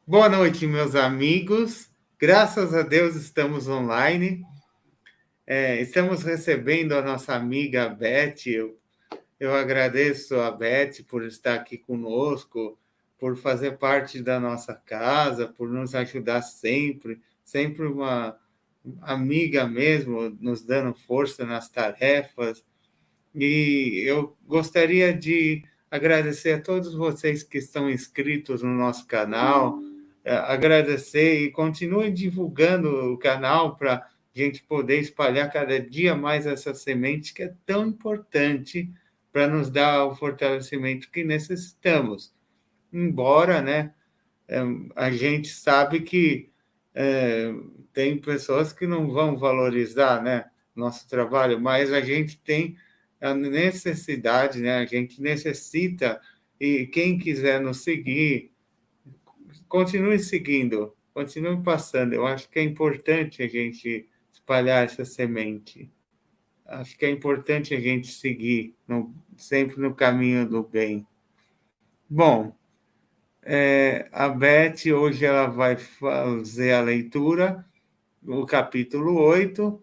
Boa noite, meus amigos. Graças a Deus estamos online. Estamos recebendo a nossa amiga Beth. Eu agradeço a Beth por estar aqui conosco, por fazer parte da nossa casa, por nos ajudar sempre. Sempre uma amiga mesmo, nos dando força nas tarefas. E eu gostaria de agradecer a todos vocês que estão inscritos no nosso canal, agradecer e continue divulgando o canal para a gente poder espalhar cada dia mais essa semente que é tão importante para nos dar o fortalecimento que necessitamos. Embora, né, a gente sabe que é, tem pessoas que não vão valorizar, né, nosso trabalho, mas a gente tem a necessidade, né, a gente necessita, e quem quiser nos seguir, continue seguindo, continue passando. Eu acho que é importante a gente espalhar essa semente. Acho que é importante a gente seguir sempre no caminho do bem. Bom, a Beth hoje ela vai fazer a leitura, o capítulo 8,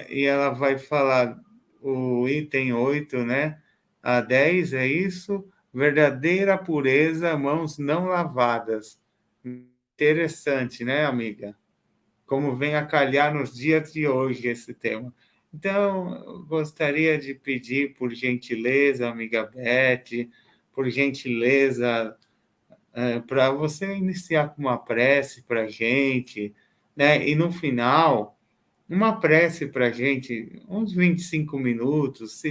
e ela vai falar o item 8, né? A 10 é isso? Verdadeira pureza, mãos não lavadas. Interessante, né, amiga? Como vem a calhar nos dias de hoje esse tema. Então, eu gostaria de pedir, por gentileza, amiga Beth, por gentileza, para você iniciar com uma prece para a gente, né? E no final, uma prece para a gente, uns 25 minutos,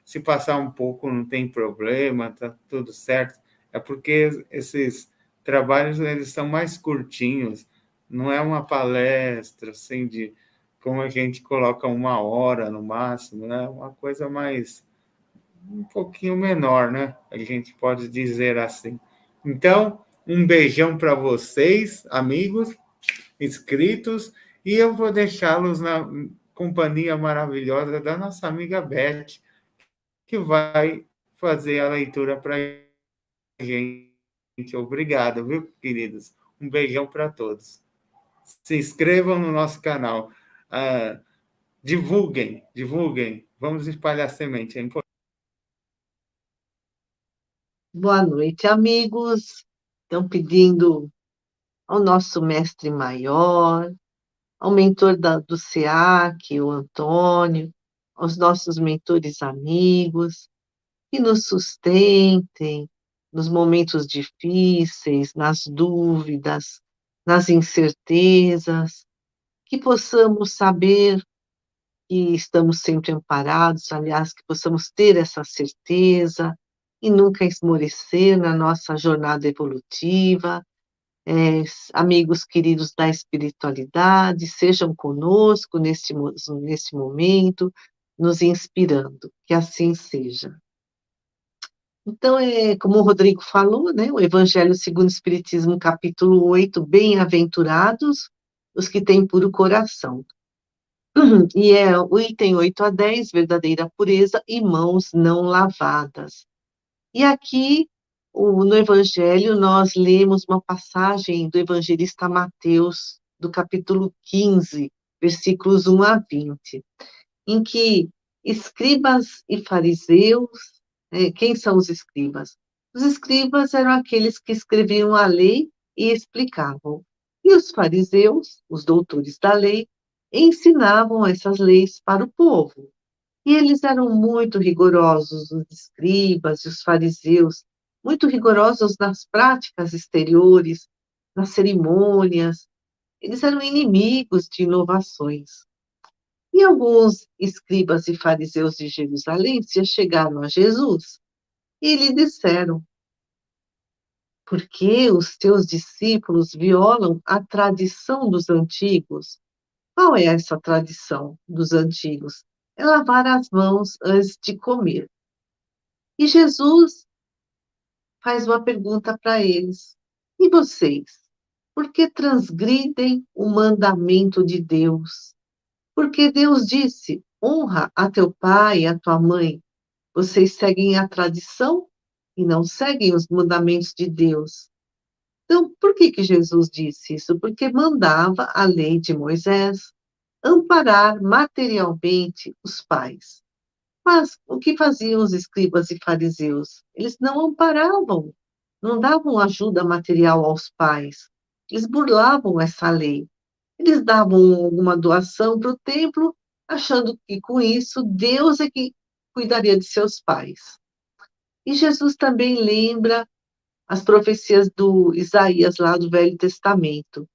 se passar um pouco não tem problema, tá tudo certo. É porque esses trabalhos eles são mais curtinhos, não é uma palestra assim de como a gente coloca 1 hora no máximo, né? Uma coisa mais um pouquinho menor, né? A gente pode dizer assim. Então, um beijão para vocês, amigos, inscritos, e eu vou deixá-los na companhia maravilhosa da nossa amiga Beth, que vai fazer a leitura para a gente. Obrigado, viu, queridos? Um beijão para todos. Se inscrevam no nosso canal. Divulguem, divulguem. Vamos espalhar semente. É importante. Boa noite, amigos. Estão pedindo ao nosso mestre maior, ao mentor do SEAC, o Antônio, aos nossos mentores amigos, que nos sustentem nos momentos difíceis, nas dúvidas, nas incertezas, que possamos saber que estamos sempre amparados, aliás, que possamos ter essa certeza e nunca esmorecer na nossa jornada evolutiva. Amigos queridos da espiritualidade, sejam conosco neste momento, nos inspirando, que assim seja. Então, como o Rodrigo falou, né, o Evangelho segundo o Espiritismo, capítulo 8, bem-aventurados os que têm puro coração. E é o item 8 a 10, verdadeira pureza e mãos não lavadas. E aqui, no Evangelho, nós lemos uma passagem do evangelista Mateus, do capítulo 15, versículos 1 a 20, em que escribas e fariseus, quem são os escribas? Os escribas eram aqueles que escreviam a lei e explicavam. E os fariseus, os doutores da lei, ensinavam essas leis para o povo. E eles eram muito rigorosos, os escribas e os fariseus, muito rigorosos nas práticas exteriores, nas cerimônias. Eles eram inimigos de inovações. E alguns escribas e fariseus de Jerusalém se chegaram a Jesus e lhe disseram: por que os teus discípulos violam a tradição dos antigos? Qual é essa tradição dos antigos? É lavar as mãos antes de comer. E Jesus faz uma pergunta para eles: e vocês? Por que transgridem o mandamento de Deus? Porque Deus disse: honra a teu pai e a tua mãe. Vocês seguem a tradição e não seguem os mandamentos de Deus. Então, por que que Jesus disse isso? Porque mandava a lei de Moisés amparar materialmente os pais. Mas o que faziam os escribas e fariseus? Eles não amparavam, não davam ajuda material aos pais. Eles burlavam essa lei. Eles davam alguma doação para o templo, achando que com isso Deus é que cuidaria de seus pais. E Jesus também lembra as profecias do Isaías lá do Velho Testamento,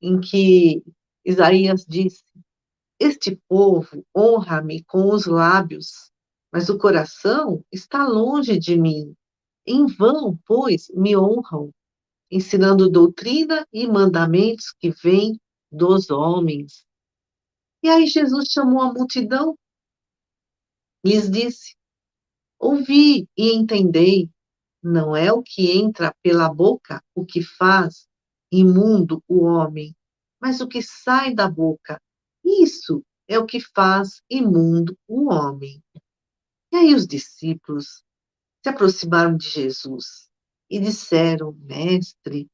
em que Isaías diz: Este povo honra-me com os lábios, mas o coração está longe de mim. Em vão, pois, me honram, ensinando doutrina e mandamentos que vêm dos homens. E aí Jesus chamou a multidão, lhes disse: Ouvi e entendei, não é o que entra pela boca o que faz imundo o homem, mas o que sai da boca. Isso é o que faz imundo o homem. E aí os discípulos se aproximaram de Jesus e disseram: Mestre,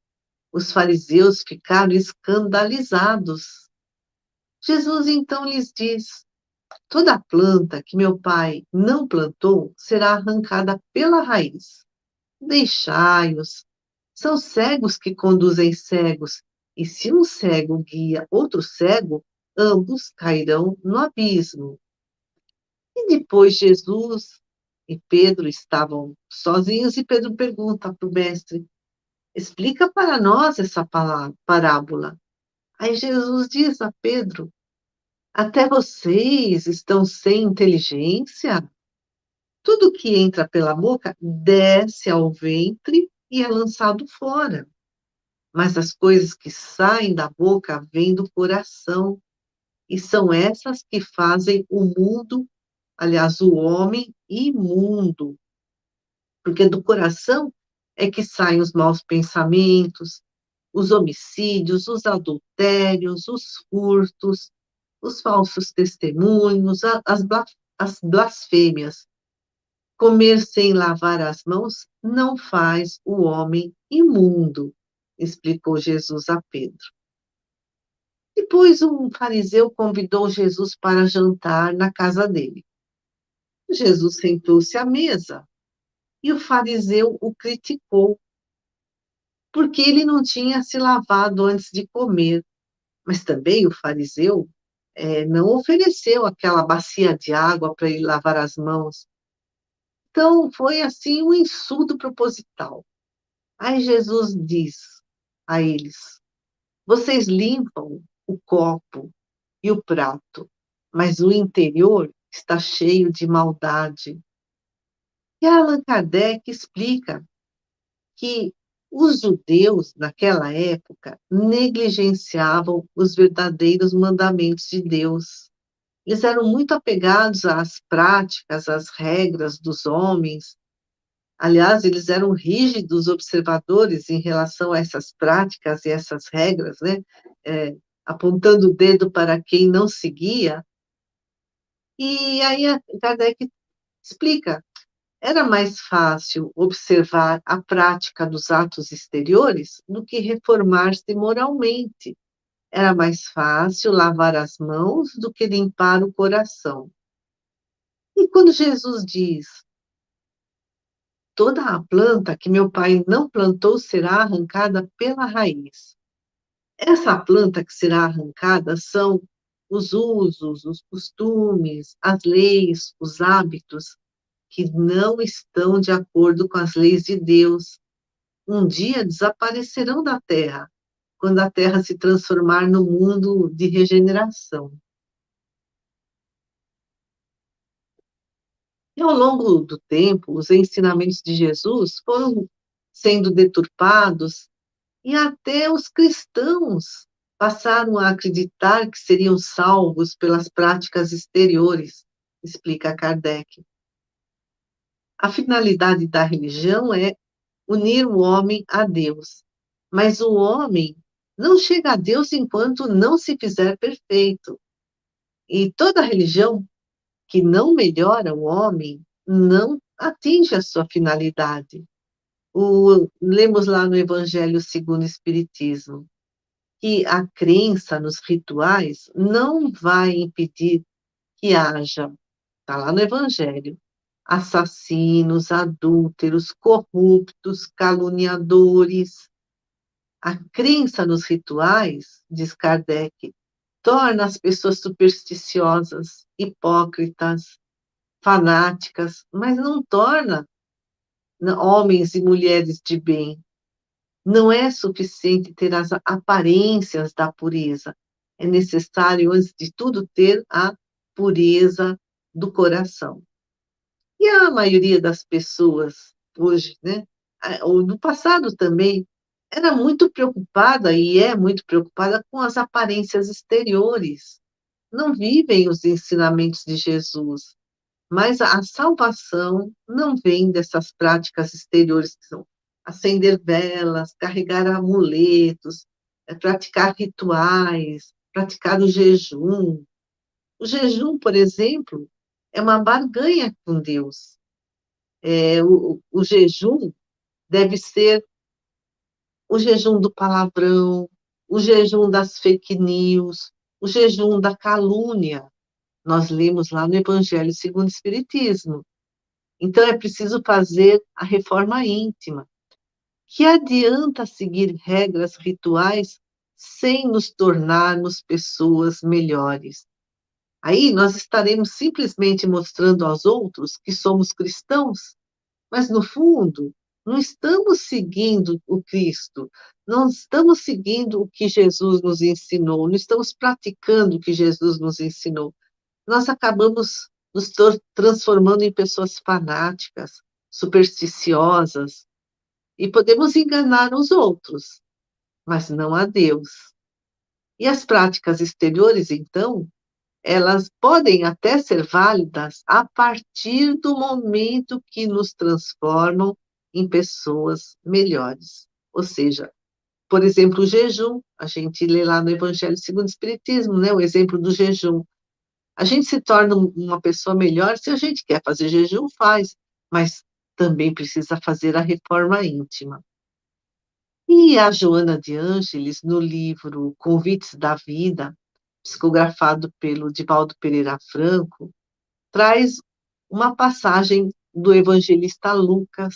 os fariseus ficaram escandalizados. Jesus então lhes diz: Toda planta que meu pai não plantou será arrancada pela raiz. Deixai-os. São cegos que conduzem cegos, e se um cego guia outro cego, ambos cairão no abismo. E depois Jesus e Pedro estavam sozinhos, e Pedro pergunta para o mestre: explica para nós essa parábola. Aí Jesus diz a Pedro: até vocês estão sem inteligência? Tudo que entra pela boca desce ao ventre e é lançado fora. Mas as coisas que saem da boca vêm do coração, e são essas que fazem o mundo, aliás, o homem imundo. Porque do coração é que saem os maus pensamentos, os homicídios, os adultérios, os furtos, os falsos testemunhos, as blasfêmias. Comer sem lavar as mãos não faz o homem imundo, explicou Jesus a Pedro. Depois, um fariseu convidou Jesus para jantar na casa dele. Jesus sentou-se à mesa e o fariseu o criticou, porque ele não tinha se lavado antes de comer. Mas também o fariseu não ofereceu aquela bacia de água para ele lavar as mãos. Então, foi assim um insulto proposital. Aí Jesus diz a eles: vocês limpam o copo e o prato, mas o interior está cheio de maldade. E Allan Kardec explica que os judeus, naquela época, negligenciavam os verdadeiros mandamentos de Deus. Eles eram muito apegados às práticas, às regras dos homens. Aliás, eles eram rígidos observadores em relação a essas práticas e essas regras, né? Apontando o dedo para quem não seguia. E aí a Kardec explica: era mais fácil observar a prática dos atos exteriores do que reformar-se moralmente. Era mais fácil lavar as mãos do que limpar o coração. E quando Jesus diz: toda a planta que meu pai não plantou será arrancada pela raiz. Essa planta que será arrancada são os usos, os costumes, as leis, os hábitos que não estão de acordo com as leis de Deus. Um dia desaparecerão da terra, quando a terra se transformar no mundo de regeneração. E ao longo do tempo, os ensinamentos de Jesus foram sendo deturpados e até os cristãos passaram a acreditar que seriam salvos pelas práticas exteriores, explica Kardec. A finalidade da religião é unir o homem a Deus, mas o homem não chega a Deus enquanto não se fizer perfeito. E toda religião que não melhora o homem não atinge a sua finalidade. Lemos lá no Evangelho segundo o Espiritismo, que a crença nos rituais não vai impedir que haja, está lá no Evangelho, assassinos, adúlteros, corruptos, caluniadores. A crença nos rituais, diz Kardec, torna as pessoas supersticiosas, hipócritas, fanáticas, mas não torna homens e mulheres de bem. Não é suficiente ter as aparências da pureza. É necessário, antes de tudo, ter a pureza do coração. E a maioria das pessoas hoje, né, ou no passado também, era muito preocupada e é muito preocupada com as aparências exteriores. Não vivem os ensinamentos de Jesus. Mas a salvação não vem dessas práticas exteriores, que são acender velas, carregar amuletos, praticar rituais, praticar o jejum. O jejum, por exemplo, é uma barganha com Deus. O jejum deve ser o jejum do palavrão, o jejum das fake news, o jejum da calúnia. Nós lemos lá no Evangelho segundo o Espiritismo. Então, é preciso fazer a reforma íntima. Que adianta seguir regras rituais sem nos tornarmos pessoas melhores? Aí nós estaremos simplesmente mostrando aos outros que somos cristãos, mas no fundo não estamos seguindo o Cristo, não estamos seguindo o que Jesus nos ensinou, não estamos praticando o que Jesus nos ensinou. Nós acabamos nos transformando em pessoas fanáticas, supersticiosas, e podemos enganar os outros, mas não a Deus. E as práticas exteriores, então, elas podem até ser válidas a partir do momento que nos transformam em pessoas melhores. Ou seja, por exemplo, o jejum, a gente lê lá no Evangelho segundo o Espiritismo, né, o exemplo do jejum. A gente se torna uma pessoa melhor se a gente quer fazer jejum, faz, mas também precisa fazer a reforma íntima. E a Joana de Ângeles, no livro Convites da Vida, psicografado pelo Divaldo Pereira Franco, traz uma passagem do evangelista Lucas,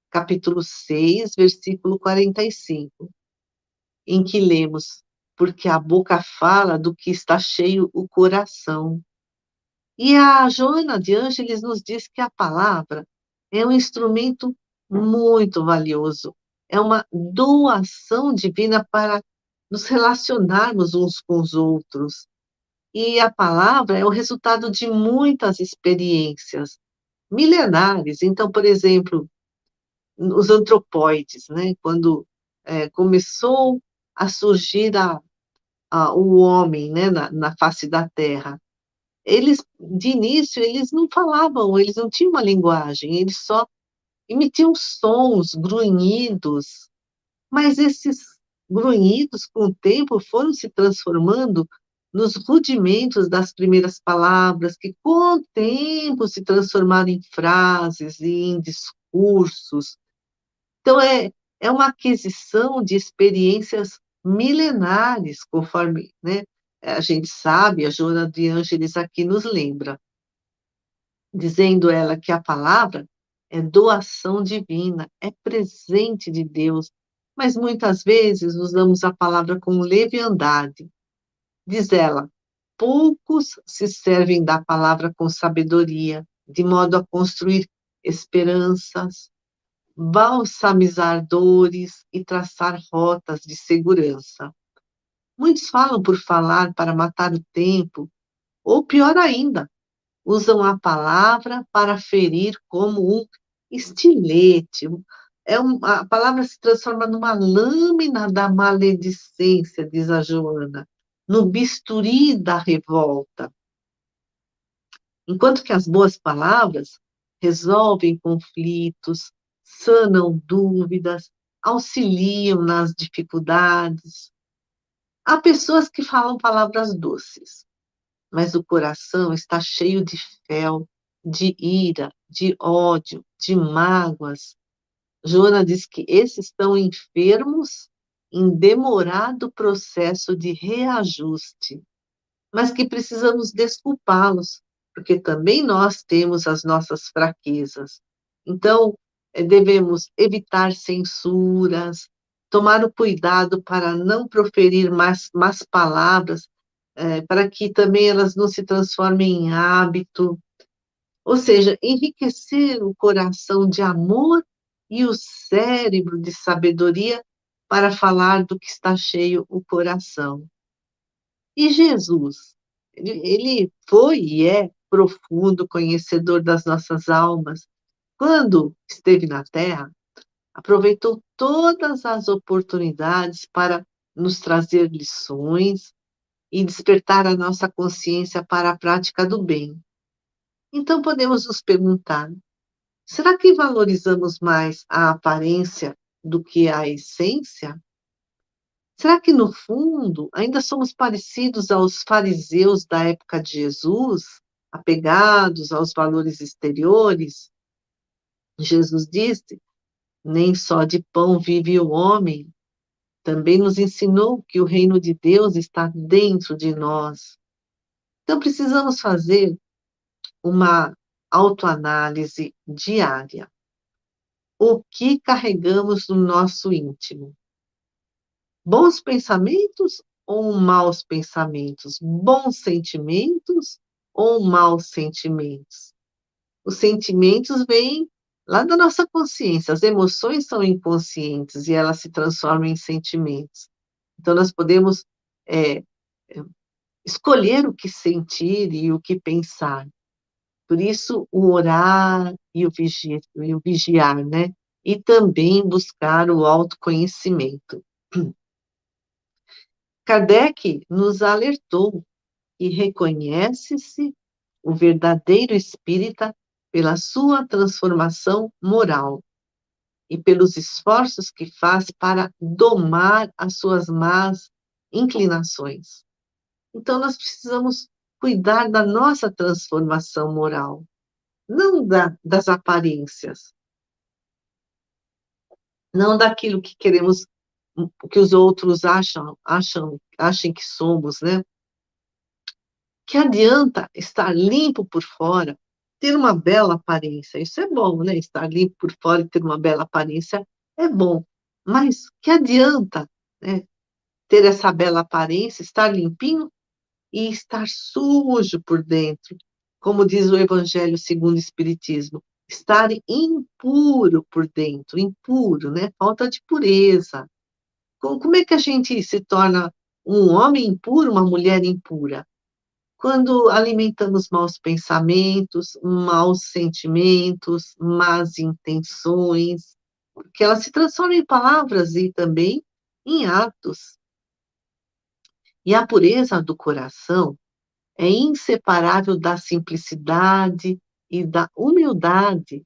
capítulo 6, versículo 45, em que lemos: porque a boca fala do que está cheio o coração. E a Joana de Ângeles nos diz que a palavra é um instrumento muito valioso, é uma doação divina para nos relacionarmos uns com os outros. E a palavra é o resultado de muitas experiências milenares. Então, por exemplo, os antropóides, né? Quando começou a surgir o homem, né? Na face da Terra, eles, de início, eles não falavam, eles não tinham uma linguagem, eles só emitiam sons, grunhidos, mas esses grunhidos, com o tempo, foram se transformando nos rudimentos das primeiras palavras, que com o tempo se transformaram em frases e em discursos. Então, é uma aquisição de experiências milenares, conforme, né, a gente sabe, a Joana de Ângeles aqui nos lembra, dizendo ela que a palavra é doação divina, é presente de Deus, mas muitas vezes usamos a palavra com leviandade. Diz ela, poucos se servem da palavra com sabedoria, de modo a construir esperanças, balsamizar dores e traçar rotas de segurança. Muitos falam por falar para matar o tempo, ou pior ainda, usam a palavra para ferir como um estilete. A palavra se transforma numa lâmina da maledicência, diz a Joana, no bisturi da revolta. Enquanto que as boas palavras resolvem conflitos, sanam dúvidas, auxiliam nas dificuldades. Há pessoas que falam palavras doces, mas o coração está cheio de fel, de ira, de ódio, de mágoas. Joana diz que esses estão enfermos em demorado processo de reajuste, mas que precisamos desculpá-los, porque também nós temos as nossas fraquezas. Então, devemos evitar censuras, tomar o cuidado para não proferir más palavras, para que também elas não se transformem em hábito, ou seja, enriquecer o coração de amor e o cérebro de sabedoria para falar do que está cheio o coração. E Jesus, ele foi e é profundo conhecedor das nossas almas. Quando esteve na Terra, aproveitou todas as oportunidades para nos trazer lições e despertar a nossa consciência para a prática do bem. Então podemos nos perguntar: será que valorizamos mais a aparência do que a essência? Será que, no fundo, ainda somos parecidos aos fariseus da época de Jesus, apegados aos valores exteriores? Jesus disse: nem só de pão vive o homem. Também nos ensinou que o reino de Deus está dentro de nós. Então, precisamos fazer uma autoanálise diária. O que carregamos no nosso íntimo? Bons pensamentos ou maus pensamentos? Bons sentimentos ou maus sentimentos? Os sentimentos vêm lá da nossa consciência, as emoções são inconscientes e elas se transformam em sentimentos. Então, nós podemos é, escolher o que sentir e o que pensar. Por isso, o orar e o vigiar, né? E também buscar o autoconhecimento. Kardec nos alertou e reconhece-se o verdadeiro espírita pela sua transformação moral e pelos esforços que faz para domar as suas más inclinações. Então, nós precisamos cuidar da nossa transformação moral, não das aparências, não daquilo que queremos, que os outros achem que somos, né? Que adianta estar limpo por fora, ter uma bela aparência, isso é bom, né? Estar limpo por fora e ter uma bela aparência é bom, mas que adianta, né, ter essa bela aparência, estar limpinho e estar sujo por dentro, como diz o Evangelho segundo o Espiritismo, estar impuro por dentro, impuro, né? Falta de pureza. Como é que a gente se torna um homem impuro, uma mulher impura? Quando alimentamos maus pensamentos, maus sentimentos, más intenções, porque elas se transformam em palavras e também em atos. E a pureza do coração é inseparável da simplicidade e da humildade.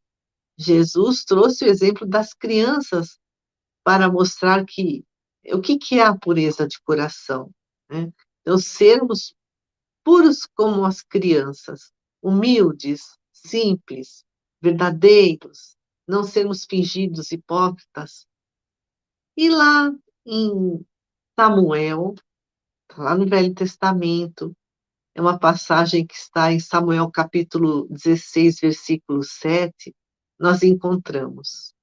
Jesus trouxe o exemplo das crianças para mostrar que o que é a pureza de coração, né? Então, sermos puros como as crianças, humildes, simples, verdadeiros, não sermos fingidos, hipócritas. E lá em Samuel, lá no Velho Testamento, é uma passagem que está em Samuel capítulo 16, versículo 7, nós encontramos: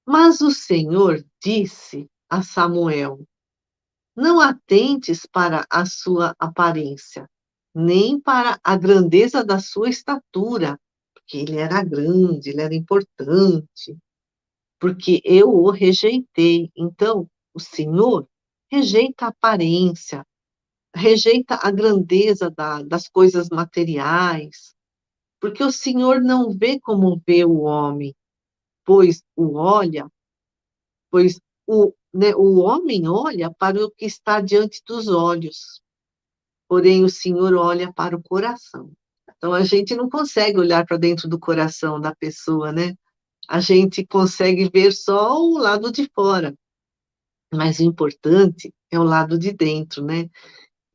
mas o Senhor disse a Samuel: não atentes para a sua aparência, nem para a grandeza da sua estatura, porque ele era grande, ele era importante, porque eu o rejeitei. Então, o Senhor rejeita a aparência, rejeita a grandeza das coisas materiais, porque o Senhor não vê como vê o homem, pois o olha, pois o homem olha para o que está diante dos olhos, porém o Senhor olha para o coração. Então a gente não consegue olhar para dentro do coração da pessoa, né? A gente consegue ver só o lado de fora, mas o importante é o lado de dentro, né?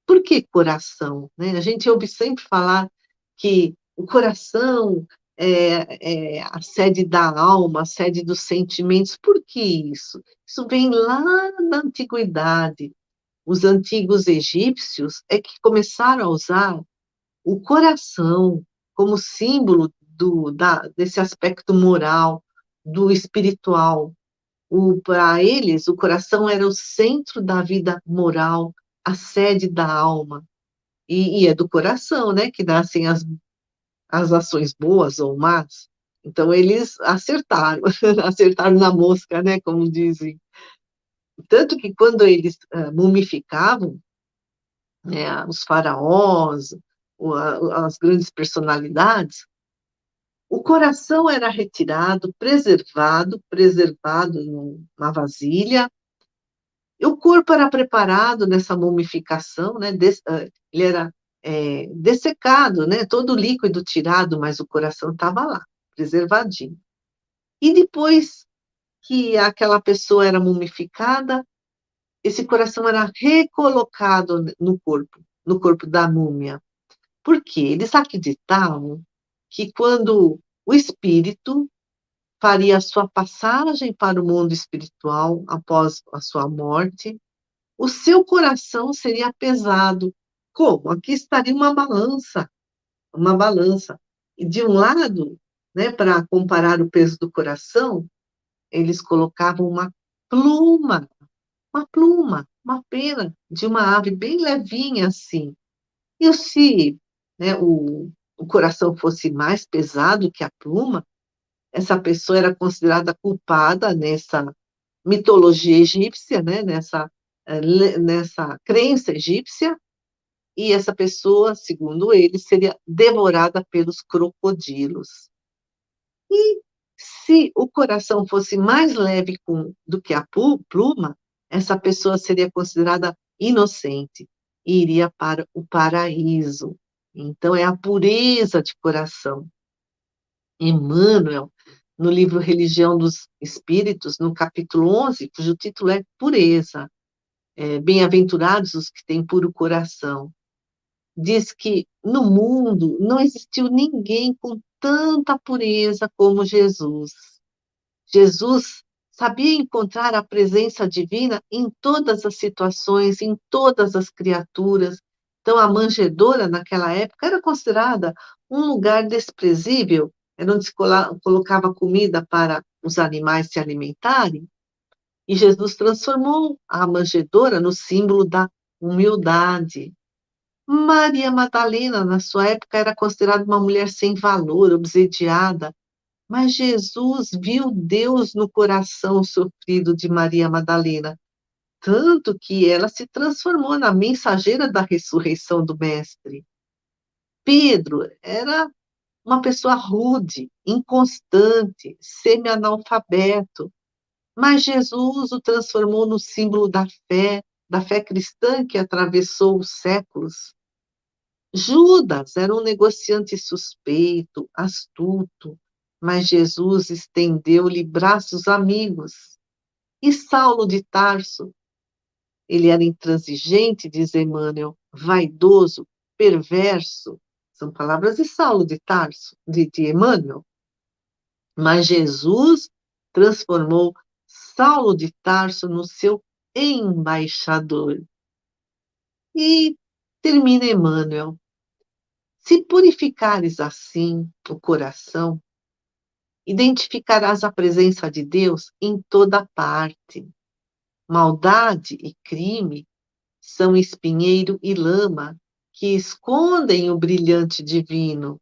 Por que coração, né? A gente ouve sempre falar que o coração a sede da alma, a sede dos sentimentos. Por que isso? Isso vem lá da antiguidade. Os antigos egípcios é que começaram a usar o coração como símbolo desse aspecto moral, do espiritual. Para eles, o coração era o centro da vida moral, a sede da alma. E é do coração, né, que nascem as ações boas ou más. Então, eles acertaram, acertaram na mosca, né, como dizem. Tanto que quando eles mumificavam, né, os faraós, as grandes personalidades, o coração era retirado, preservado numa vasilha, e o corpo era preparado nessa mumificação, né, ele era dessecado, né, todo o líquido tirado, mas o coração estava lá, preservadinho. E depois que aquela pessoa era mumificada, esse coração era recolocado no corpo da múmia. Por quê? Eles acreditavam que quando o espírito faria a sua passagem para o mundo espiritual após a sua morte, o seu coração seria pesado. Como? Aqui estaria uma balança. E de um lado, né, para comparar o peso do coração, eles colocavam pluma, uma pena de uma ave bem levinha assim. E se, né, o coração fosse mais pesado que a pluma, essa pessoa era considerada culpada nessa mitologia egípcia, né, nessa crença egípcia, e essa pessoa, segundo ele, seria devorada pelos crocodilos. E se o coração fosse mais leve do que a pluma, essa pessoa seria considerada inocente e iria para o paraíso. Então, é a pureza de coração. Emmanuel, no livro Religião dos Espíritos, no capítulo 11, cujo título é Pureza, bem-aventurados os que têm puro coração, diz que no mundo não existiu ninguém com tanta pureza como Jesus. Jesus sabia encontrar a presença divina em todas as situações, em todas as criaturas. Então, a manjedoura, naquela época, era considerada um lugar desprezível, era onde se colocava comida para os animais se alimentarem. E Jesus transformou a manjedoura no símbolo da humildade. Maria Madalena, na sua época, era considerada uma mulher sem valor, obsediada, mas Jesus viu Deus no coração sofrido de Maria Madalena, tanto que ela se transformou na mensageira da ressurreição do Mestre. Pedro era uma pessoa rude, inconstante, semi-analfabeto, mas Jesus o transformou no símbolo da fé cristã que atravessou os séculos. Judas era um negociante suspeito, astuto, mas Jesus estendeu-lhe braços amigos. E Saulo de Tarso, ele era intransigente, diz Emmanuel, vaidoso, perverso. São palavras de Saulo de Tarso, de Emmanuel. Mas Jesus transformou Saulo de Tarso no seu embaixador. E termina Emmanuel. Se purificares assim o coração, identificarás a presença de Deus em toda parte. Maldade e crime são espinheiro e lama que escondem o brilhante divino,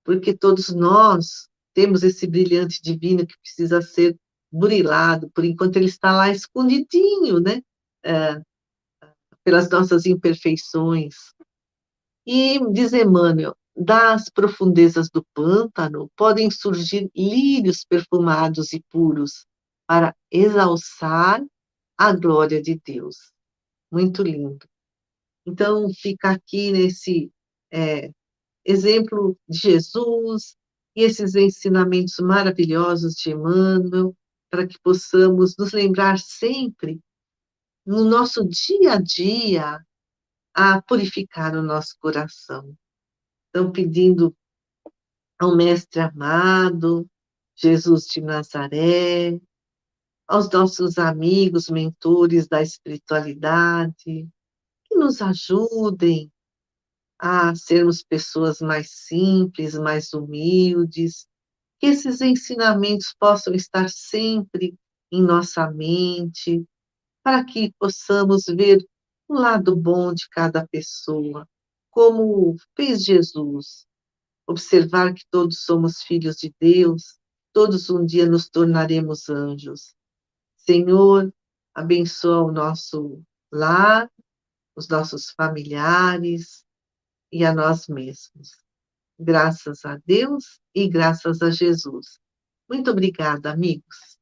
porque todos nós temos esse brilhante divino que precisa ser burilado, por enquanto ele está lá escondidinho, né? Pelas nossas imperfeições. E, diz Emmanuel, das profundezas do pântano podem surgir lírios perfumados e puros para exalçar a glória de Deus. Muito lindo. Então, fica aqui nesse exemplo de Jesus e esses ensinamentos maravilhosos de Emmanuel, para que possamos nos lembrar sempre, no nosso dia a dia, a purificar o nosso coração. Então, pedindo ao Mestre amado, Jesus de Nazaré, aos nossos amigos, mentores da espiritualidade, que nos ajudem a sermos pessoas mais simples, mais humildes, que esses ensinamentos possam estar sempre em nossa mente, para que possamos ver o lado bom de cada pessoa, como fez Jesus, observar que todos somos filhos de Deus, todos um dia nos tornaremos anjos. Senhor, abençoa o nosso lar, os nossos familiares e a nós mesmos. Graças a Deus e graças a Jesus. Muito obrigada, amigos.